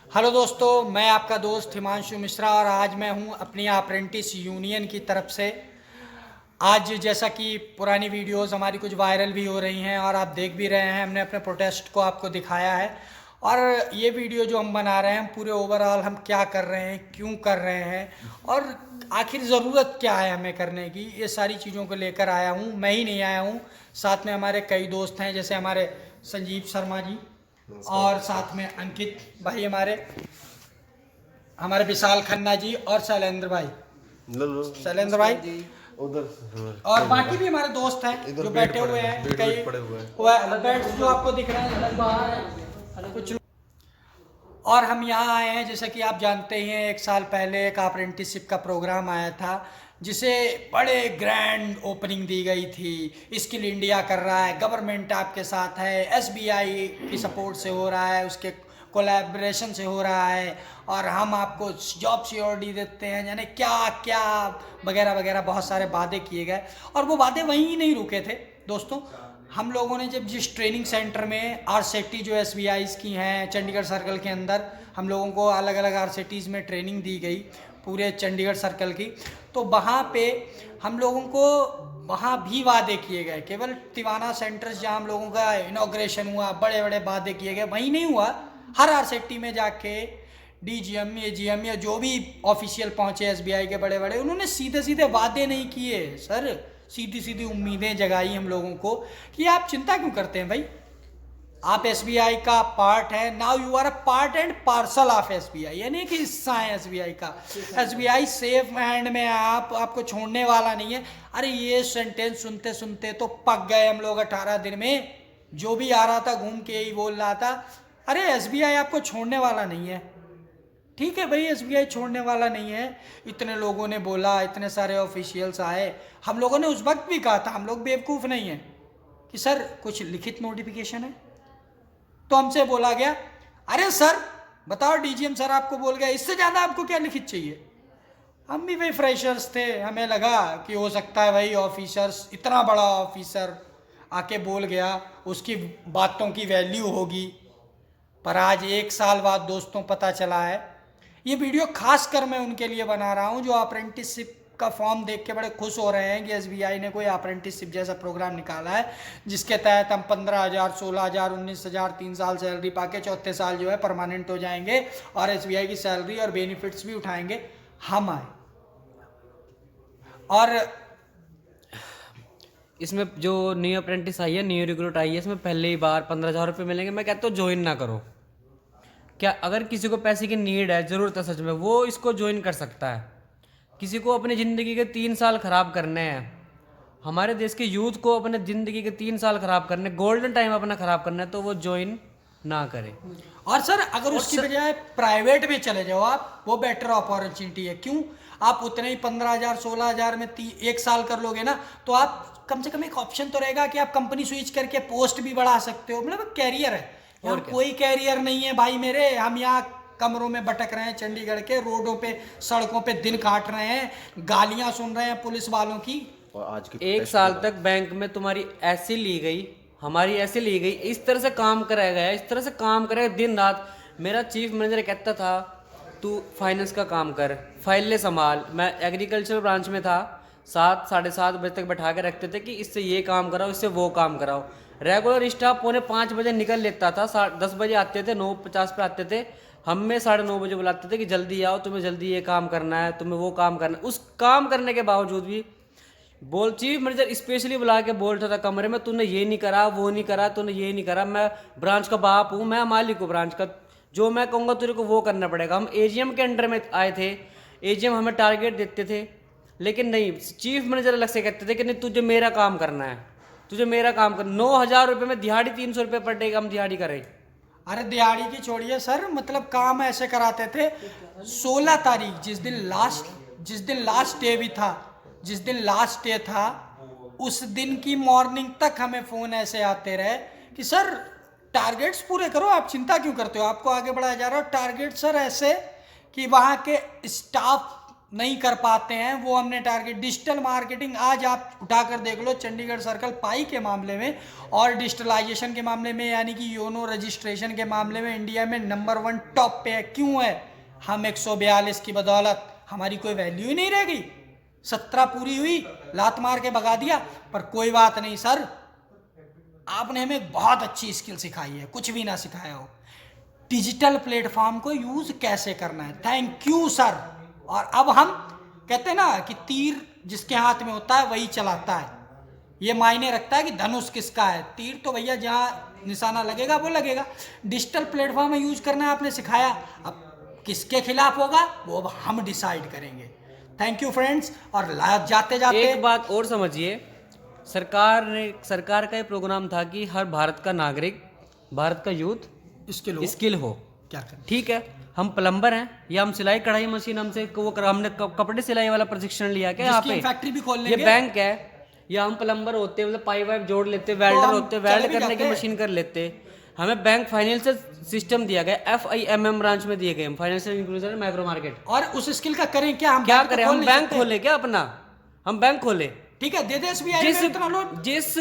Hello दोस्तों, मैं आपका दोस्त हिमांशु मिश्रा और आज मैं हूं अपनी अप्रेंटिस यूनियन की तरफ से। आज जैसा कि पुरानी वीडियोस हमारी कुछ वायरल भी हो रही हैं और आप देख भी रहे हैं, हमने अपने प्रोटेस्ट को आपको दिखाया है। और ये वीडियो जो हम बना रहे हैं, पूरे ओवरऑल हम क्या कर रहे हैं, क्यों कर रहे हैं और आखिर ज़रूरत क्या है हमें करने की, ये सारी चीज़ों को लेकर आया हूँ। मैं ही नहीं आया हूँ, साथ में हमारे कई दोस्त हैं, जैसे हमारे संजीव शर्मा जी और साथ में अंकित भाई, हमारे हमारे विशाल खन्ना जी और शैलेंद्र भाई। शैलेंद्र भाई उधर और बाकी भी हमारे दोस्त हैं जो बैठे हुए हैं, कई बेड्स जो आपको दिख रहे हैं अलग बाहर हैं कुछ लोग। और हम यहाँ आए हैं, जैसा कि आप जानते ही हैं, 1 साल पहले एक अप्रेंटिसशिप का प्रोग्राम आया था जिसे बड़े ग्रैंड ओपनिंग दी गई थी। स्किल इंडिया कर रहा है, गवर्नमेंट आपके साथ है, एसबीआई की सपोर्ट से हो रहा है, उसके कोलैबोरेशन से हो रहा है और हम आपको जॉब सिक्योरिटी देते हैं, यानी क्या क्या वगैरह वगैरह बहुत सारे वादे किए गए। और वो वादे वहीं नहीं रुके थे दोस्तों। हम लोगों ने जब जिस ट्रेनिंग सेंटर में आरसेटी जो एसबीआईज़ की हैं चंडीगढ़ सर्कल के अंदर, हम लोगों को अलग अलग आरसेटीज़ में ट्रेनिंग दी गई पूरे चंडीगढ़ सर्कल की, तो वहाँ पे हम लोगों को वहाँ भी वादे किए गए। केवल तिवाना सेंटर्स जहाँ हम लोगों का इनॉग्रेशन हुआ, बड़े बड़े वादे किए गए, वहीं नहीं हुआ। हर आरसेटी में जाके डीजीएम एजीएम या जो भी ऑफिशियल पहुंचे एसबीआई के बड़े बड़े, उन्होंने सीधे सीधे वादे नहीं किए सर, सीधी सीधी उम्मीदें जगाई हम लोगों को कि आप चिंता क्यों करते हैं भाई, आप एसबीआई का पार्ट है, now you are a part and parcel of SBI, यानी कि हिस्सा है एसबीआई का। एसबीआई सेफ हैंड में है, आपको छोड़ने वाला नहीं है। अरे ये सेंटेंस सुनते सुनते तो पक गए हम लोग 18 दिन में। जो भी आ रहा था घूम के यही बोल रहा था, अरे एसबीआई आपको छोड़ने वाला नहीं है। ठीक है भाई, एसबीआई छोड़ने वाला नहीं है, इतने लोगों ने बोला, इतने सारे ऑफिशियल्स आए, हम लोगों ने उस वक्त भी कहा था, हम लोग बेवकूफ़ नहीं हैं कि सर कुछ लिखित नोटिफिकेशन है। तो हमसे बोला गया, अरे सर बताओ, डीजीएम सर आपको बोल गया, इससे ज़्यादा आपको क्या लिखित चाहिए। हम भी भाई फ्रेशर्स थे, हमें लगा कि हो सकता है भाई ऑफिसर्स, इतना बड़ा ऑफिसर आके बोल गया, उसकी बातों की वैल्यू होगी। पर आज 1 साल बाद दोस्तों पता चला है, ये वीडियो खास कर मैं उनके लिए बना रहा हूँ जो अप्रेंटिसशिप का फॉर्म देख के बड़े खुश हो रहे हैं कि एसबीआई ने कोई अप्रेंटिसशिप जैसा प्रोग्राम निकाला है जिसके तहत हम 15,000, 16,000, 19,000 3 साल सैलरी पाके चौथे साल जो है परमानेंट हो जाएंगे और एसबीआई की सैलरी और बेनिफिट्स भी उठाएंगे। हम आए और इसमें जो न्यू अप्रेंटिस आई है, न्यू रिक्रूट आई है, इसमें पहले ही बार 15,000 रुपये मिलेंगे। मैं कहता हूँ ज्वाइन ना करो। क्या अगर किसी को पैसे की नीड है, ज़रूरत है सच में, वो इसको ज्वाइन कर सकता है। किसी को अपनी ज़िंदगी के 3 साल ख़राब करने हैं, हमारे देश के यूथ को अपने ज़िंदगी के 3 साल ख़राब करने, गोल्डन टाइम अपना ख़राब करना है, तो वो ज्वाइन ना करे। और सर अगर उसकी बजाय प्राइवेट में चले जाओ आप, वो बेटर अपॉर्चुनिटी है। क्यों? आप उतने ही 15,000, 16,000 में 1 साल कर लोगे ना, तो आप कम से कम एक ऑप्शन तो रहेगा कि आप कंपनी स्विच करके पोस्ट भी बढ़ा सकते हो, मतलब कैरियर है। और कोई कैरियर नहीं है भाई मेरे, हम यहाँ कमरों में भटक रहे हैं, चंडीगढ़ के रोडों पे सड़कों पे दिन काट रहे हैं, गालियां सुन रहे हैं पुलिस वालों की। और आज की 1 साल तक बैंक में तुम्हारी ऐसी ली गई, हमारी ऐसे ली गई, इस तरह से काम कराया गया, इस तरह से काम कराया दिन रात। मेरा चीफ मैनेजर कहता था तू फाइनेंस का काम कर, फाइलें संभाल। मैं एग्रीकल्चर ब्रांच में था, 7 साढ़े 7 बजे तक बैठा के रखते थे कि इससे ये काम कराओ, इससे वो काम कराओ। रेगुलर स्टाफ 5:45 बजे निकल लेता था, 10 बजे आते थे, 9:50 पे आते थे। हमें 9:30 बजे बुलाते थे कि जल्दी आओ, तुम्हें जल्दी ये काम करना है, तुम्हें वो काम करना है। उस काम करने के बावजूद भी चीफ मैनेजर स्पेशली बुला के बोलता था कमरे में, तूने ये नहीं करा, वो नहीं करा, तूने ये नहीं करा। मैं ब्रांच का बाप हूँ, मैं मालिक हूँ ब्रांच का, जो मैं कहूँगा तेरे को वो करना पड़ेगा। हम एजीएम के अंडर में आए थे, एजीएम हमें टारगेट देते थे, लेकिन नहीं, चीफ मैनेजर अलग से कहते थे कि नहीं तुझे मेरा काम करना है, तुझे मेरा काम करना। 9,000 रुपये में दिहाड़ी 300 रुपये पर डे हम दिहाड़ी करें। अरे दिहाड़ी की छोड़िए सर, मतलब काम ऐसे कराते थे। 16 तारीख जिस दिन लास्ट डे भी था, जिस दिन लास्ट डे था, उस दिन की मॉर्निंग तक हमें फ़ोन ऐसे आते रहे कि सर टारगेट्स पूरे करो, आप चिंता क्यों करते हो, आपको आगे बढ़ाया जा रहा हो। टारगेट सर ऐसे कि वहाँ के स्टाफ नहीं कर पाते हैं वो हमने टारगेट। डिजिटल मार्केटिंग आज आप उठाकर देख लो, चंडीगढ़ सर्कल पाई के मामले में और डिजिटलाइजेशन के मामले में, यानी कि योनो रजिस्ट्रेशन के मामले में इंडिया में नंबर 1 टॉप पे है। क्यों है? हम 142 की बदौलत हमारी कोई वैल्यू ही नहीं रह गई। 17 पूरी हुई, लात मार के भगा दिया। पर कोई बात नहीं सर, आपने हमें बहुत अच्छी स्किल सिखाई है, कुछ भी ना सिखाया हो। डिजिटल प्लेटफॉर्म को यूज कैसे करना है। Thank you sir. और अब हम कहते हैं ना कि तीर जिसके हाथ में होता है वही चलाता है। ये मायने रखता है कि धनुष किसका है। तीर तो भैया जहाँ निशाना लगेगा वो लगेगा। डिजिटल प्लेटफॉर्म में यूज करना आपने सिखाया, अब किसके खिलाफ होगा वो अब हम डिसाइड करेंगे। Thank you friends. और जाते जाते एक बात और समझिए, सरकार का ये प्रोग्राम था कि हर भारत का नागरिक, भारत का यूथ स्किल हो। क्या करें? ठीक है, हम प्लम्बर हैं या हम सिलाई कढ़ाई मशीन, हमसे हमने कपड़े सिलाई वाला प्रशिक्षण लिया क्या यहाँ पे? फैक्ट्री भी खोल ये लेंगे। बैंक है, या हम प्लम्बर होते हैं, मतलब पाइप वाइप जोड़ लेते, वेल्डर होते, वेल्ड करने की मशीन कर लेते। हमें बैंक फाइनेंशियल सिस्टम दिया गया, FIMM ब्रांच में दिए गए हम, financial inclusion and micro market. और उस स्किल का करें क्या? हम क्या बैंक तो करें? खोल हम नहीं बैंक सकते। खोले क्या अपना? हम बैंक खोले। ठीक है, दे दे SBI में इतना लोन। जिस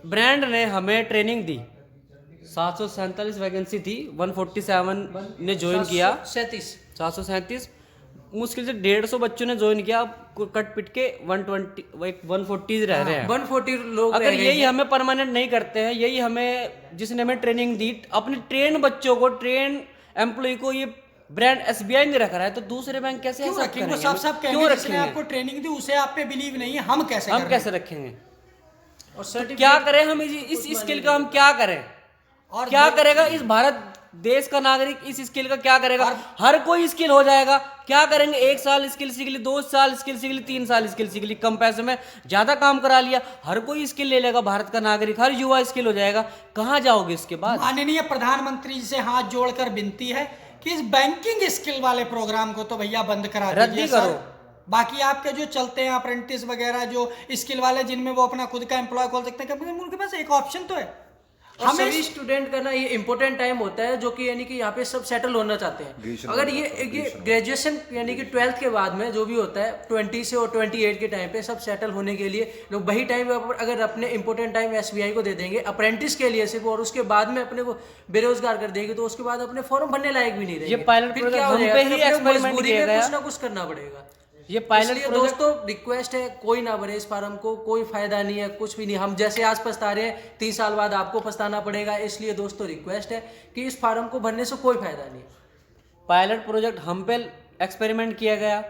ब्रांड ने हमें ट्रेनिंग दी, 747 वैकेंसी थी, 147 ने ज्वाइन किया, 737 मुश्किल से 150 बच्चों ने ज्वाइन किया। कट पिट के 140 रह रहे हैं। 140 लोग अगर यही हमें परमानेंट नहीं करते हैं, यही हमें जिसने हमें ट्रेनिंग दी, अपने ट्रेन बच्चों को, ट्रेन एम्प्लॉय को ये ब्रांड SBI ने रख रहा है, तो दूसरे बैंक कैसे क्यों ऐसा रखेंगे? वो करेंगे? सब क्यों कहेंगे जिसने रखेंगे? आपको ट्रेनिंग दी उसे आप पे बिलीव नहीं है, हम कैसे हम करें? कैसे रखेंगे? और तो क्या करें हम? इस स्किल का हम क्या करें? और क्या करेगा इस भारत देश का नागरिक? इस स्किल का क्या करेगा? हर कोई स्किल हो जाएगा। क्या करेंगे? 1 साल स्किल सीख ली, 2 साल स्किल सीख ली, 3 साल स्किल सीख ली, कम पैसे में ज्यादा काम करा लिया, हर कोई स्किल ले लेगा। भारत का नागरिक, हर युवा स्किल हो जाएगा। कहाँ जाओगे इसके बाद? माननीय प्रधानमंत्री जी से हाथ जोड़कर विनती है कि इस बैंकिंग स्किल वाले प्रोग्राम को तो भैया बंद करा रद्द दीजिए ही करो। सर। बाकी आपके जो चलते हैं अप्रेंटिस वगैरह, जो स्किल वाले जिनमें वो अपना खुद का एम्प्लॉय खोल सकते हैं, उनके पास एक ऑप्शन तो है। और सभी स्टूडेंट का ना ये इम्पोर्टेंट टाइम होता है, जो कि यानी कि यहाँ पे सब सेटल होना चाहते हैं। अगर ये ग्रेजुएशन यानी कि 12th के बाद में जो भी होता है 20 से और 28 के टाइम पे सब सेटल होने के लिए लोग वही टाइम अगर अपने इंपॉर्टेंट टाइम SBI को दे देंगे अप्रेंटिस के लिए सिर्फ, और उसके बाद में अपने को बेरोजगार कर देंगे, तो उसके बाद अपने फॉर्म भरने लायक भी नहीं रहेंगे। ये पायलट फिर प्रोजेक्ट क्या हो हम जाएगा? पे फिर ही अपने एक्सपेरिमेंट मजबूरी किया में गया। कुछ ना कुछ करना पड़ेगा। ये पायलट इसलिए प्रोजेक्ट दोस्तों रिक्वेस्ट है, कोई ना भरे इस फार्म को, कोई फायदा नहीं है, कुछ भी नहीं। हम जैसे आज पछता रहे हैं, 3 साल बाद आपको पछताना पड़ेगा। इसलिए दोस्तों रिक्वेस्ट है कि इस फार्म को भरने से कोई फायदा नहीं। पायलट प्रोजेक्ट हम पे एक्सपेरिमेंट किया गया।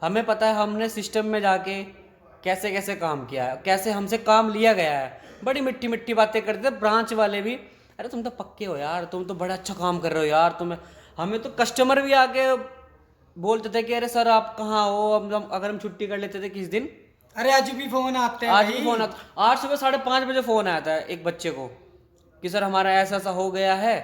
हमें पता है हमने सिस्टम में जाके कैसे कैसे काम किया है, कैसे हमसे काम लिया गया है। बड़ी मिट्टी मिट्टी बातें करते थे ब्रांच वाले भी, अरे तुम तो पक्के हो यार, तुम तो बड़ा अच्छा काम कर रहे हो यार। हमें तो कस्टमर भी आके बोलते थे कि अरे सर आप कहाँ हो। अगर हम छुट्टी कर लेते थे किस दिन, अरे आज भी फोन आते हैं आज भाई। भी फोन आता। आज सुबह 5:30 बजे फोन आया था एक बच्चे को कि सर हमारा ऐसा ऐसा हो गया है।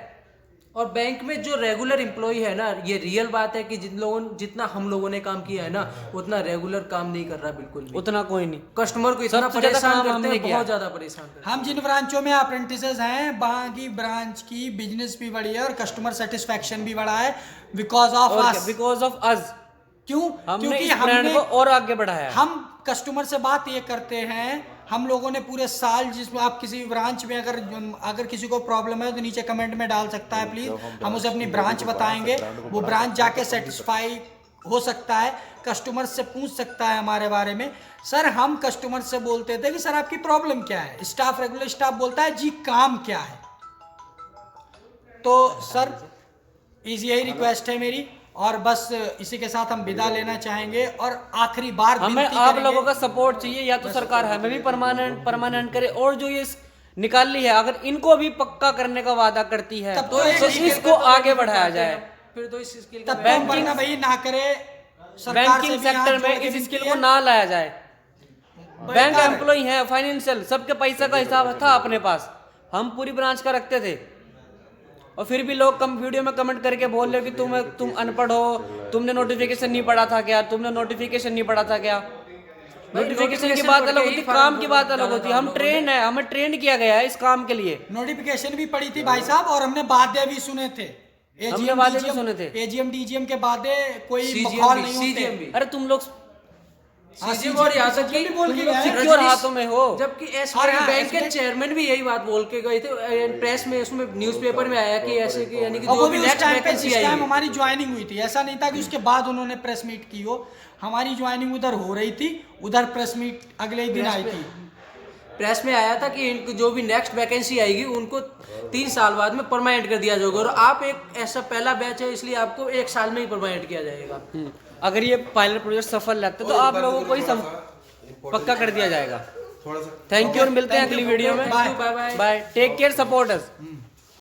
और बैंक में जो रेगुलर एम्प्लॉय है ना, ये रियल बात है कि जितना हम लोगों ने काम किया है ना, उतना रेगुलर काम नहीं कर रहा बिल्कुल भी। उतना कोई नहीं। कस्टमर को इतना सबसे ज्यादा परेशान काम करते हमने हैं, किया। बहुत ज्यादा परेशान करते हैं। हम जिन ब्रांचों में अप्रेंटिसेस हैं, वहाँ की ब्रांच की बिजनेस भी बढ़ी है और कस्टमर सेटिस्फेक्शन भी बढ़ा है because of us. Because of us. क्यों? हमने क्योंकि इस ब्रांड को और आगे बढ़ाया। हम कस्टमर से बात ये करते हैं, हम लोगों ने पूरे साल, जिसमें आप किसी ब्रांच में अगर किसी को प्रॉब्लम है तो नीचे कमेंट में डाल सकता है प्लीज, हम उसे अपनी ब्रांच बताएंगे। वो ब्रांच जाके सेटिस्फाई हो सकता है, कस्टमर से पूछ सकता है हमारे बारे में। सर हम कस्टमर से बोलते थे कि सर आपकी प्रॉब्लम क्या है, स्टाफ रेगुलर स्टाफ बोलता है जी काम क्या है। तो सर यही रिक्वेस्ट है मेरी, और बस इसी के साथ हम विदा लेना चाहेंगे। और आखिरी बार हमें आप लोगों का सपोर्ट चाहिए, या तो सरकार हमें भी परमानेंट करे, और जो ये निकाल ली है अगर इनको भी पक्का करने का वादा करती है तब तो इसको आगे बढ़ाया जाए। फिर तो इस स्किल का तब बैंकिंग भाई ना करे, सरकार से बैंकिंग भी हाथ सेक्टर जोड़ में के इस विनती स्किल है। को ना लाया जाए। बैंक बेकार है। एम्प्लॉय है, फाइनेंशियल, सबके पैसा का हिसाब था अपने पास, हम पूरी ब्रांच का रखते थे। और फिर भी लोग वीडियो में कमेंट करके बोल रहे हो कि तुम अनपढ़ हो, तुमने नोटिफिकेशन नहीं पढ़ा था क्या, तुमने नोटिफिकेशन नहीं पढ़ा था क्या। नोटिफिकेशन की बात अलग होती, काम की बात अलग होती है। हम ट्रेन है, हमें ट्रेन किया गया है इस काम के लिए। नोटिफिकेशन भी पड़ी थी भाई साहब, और हमने वाद्य भी सुने थे हमने वादे भी सुने थे। एजीएम डीजीएम के बाद कोई CGM मखौल भी, नहीं होते। CGM भी। अरे तुम लोग CGM और यहाँ तक कि बोल के गए। सिक्योर हाथों में हो। जबकि और एसबीआई हाँ, बैंक के चेयरमैन भी यही बात बोल के गए थे प्रेस में, उसमें न्यूज़पेपर में आया कि ऐसे कि यानी कि और जो वो भी भी उस नेक्स्ट टाइम पे वैकेंसी जिस टाइम आएगी, हमारी ज्वाइनिंग हुई थी, ऐसा नहीं था कि उसके बाद उन्होंने प्रेस मीट की हो। हमारी ज्वाइनिंग उधर हो रही थी, उधर प्रेस मीट अगले ही दिन आई थी। प्रेस में आया था कि इनको जो भी नेक्स्ट वैकेंसी आएगी उनको 3 साल बाद में परमानेंट कर दिया जाएगा, और आप एक ऐसा पहला बैच है इसलिए आपको 1 साल में ही परमानेंट किया जाएगा। अगर ये पायलट प्रोजेक्ट सफल रहता तो आप लोगों को ही पक्का कर दिया जाएगा। थोड़ा सा थैंक यू और मिलते हैं अगली वीडियो में। Bye bye. Bye, take care, support अस।